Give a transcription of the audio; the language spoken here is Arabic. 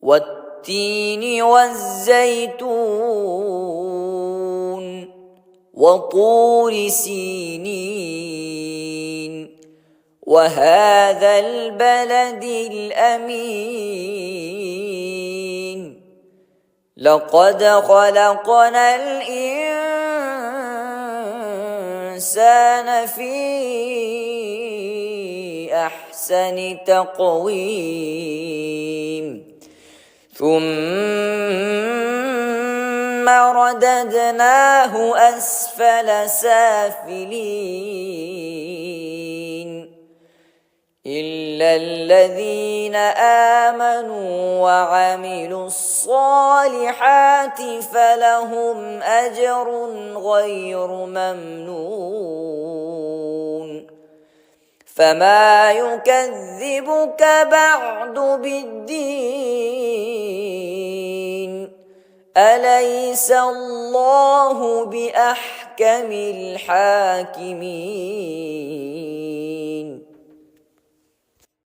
والتين والزيتون وطور سينين وهذا البلد الأمين لقد خلقنا الإنسان في أحسن تقويم ثم رددناه أسفل سافلين إلا الذين آمنوا وعملوا الصالحات فلهم أجر غير ممنون فما يكذبك بعد بالدين أليس الله بأحكم الحاكمين